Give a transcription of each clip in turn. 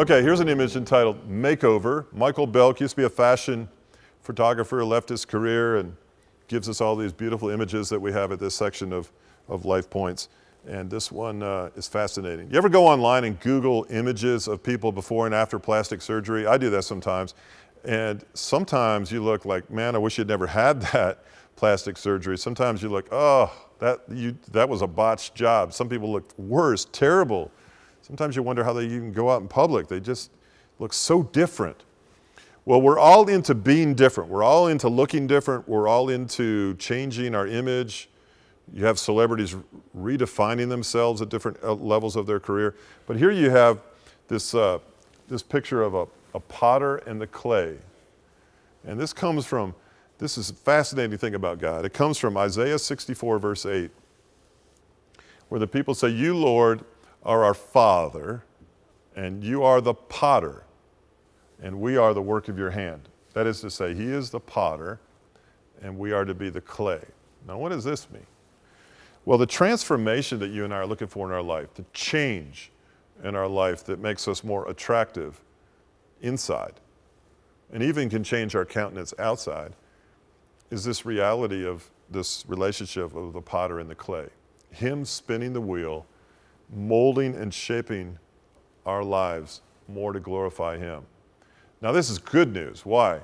Okay, here's an image entitled Makeover. Michael Belk used to be a fashion photographer, left his career and gives us all these beautiful images that we have at this section of Life Points. And this one is fascinating. You ever go online and Google images of people before and after plastic surgery? I do that sometimes. And sometimes you look like, man, I wish you'd never had that plastic surgery. Sometimes you look, oh, that was a botched job. Some people look worse, terrible. Sometimes you wonder how they even go out in public. They just look so different. Well, we're all into being different. We're all into looking different. We're all into changing our image. You have celebrities redefining themselves at different levels of their career. But here you have this picture of a potter and the clay. And this is a fascinating thing about God. It comes from Isaiah 64, verse 8, where the people say, "You, Lord, are our Father, and you are the potter, and we are the work of your hand." That is to say, he is the potter, and we are to be the clay. Now, what does this mean? Well, the transformation that you and I are looking for in our life, the change in our life that makes us more attractive inside, and even can change our countenance outside, is this reality of this relationship of the potter and the clay. Him spinning the wheel, molding and shaping our lives more to glorify him. Now, this is good news. Why?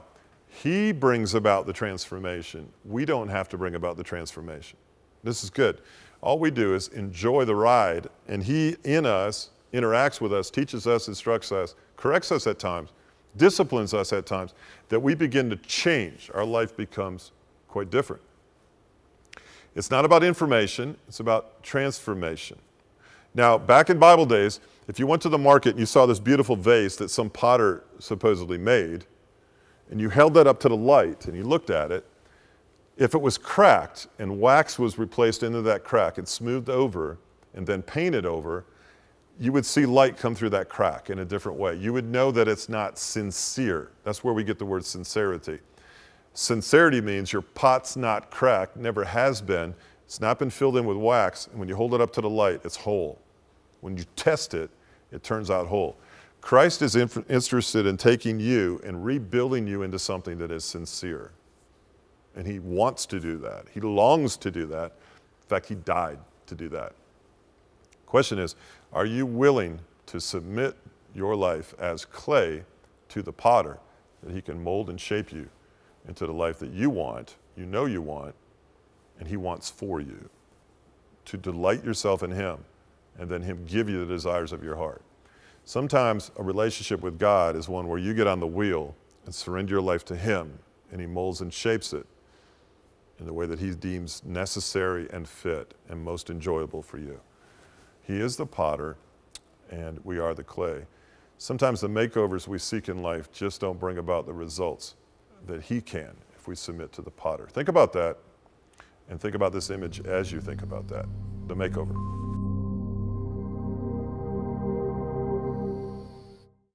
He brings about the transformation. We don't have to bring about the transformation. This is good. All we do is enjoy the ride, and he in us interacts with us, teaches us, instructs us, corrects us at times, disciplines us at times, that we begin to change. Our life becomes quite different. It's not about information, it's about transformation. Now, back in Bible days, if you went to the market and you saw this beautiful vase that some potter supposedly made, and you held that up to the light and you looked at it, if it was cracked and wax was replaced into that crack and smoothed over and then painted over, you would see light come through that crack in a different way. You would know that it's not sincere. That's where we get the word sincerity. Sincerity means your pot's not cracked, never has been. It's not been filled in with wax, and when you hold it up to the light, it's whole. When you test it, it turns out whole. Christ is interested in taking you and rebuilding you into something that is sincere. And he wants to do that. He longs to do that. In fact, he died to do that. Question is, are you willing to submit your life as clay to the potter, that he can mold and shape you into the life that you want, you know you want, and he wants for you? To delight yourself in him, and then him give you the desires of your heart. Sometimes a relationship with God is one where you get on the wheel and surrender your life to him, and he molds and shapes it in the way that he deems necessary and fit and most enjoyable for you. He is the potter, and we are the clay. Sometimes the makeovers we seek in life just don't bring about the results that he can if we submit to the potter. Think about that, and think about this image as you think about that, the makeover.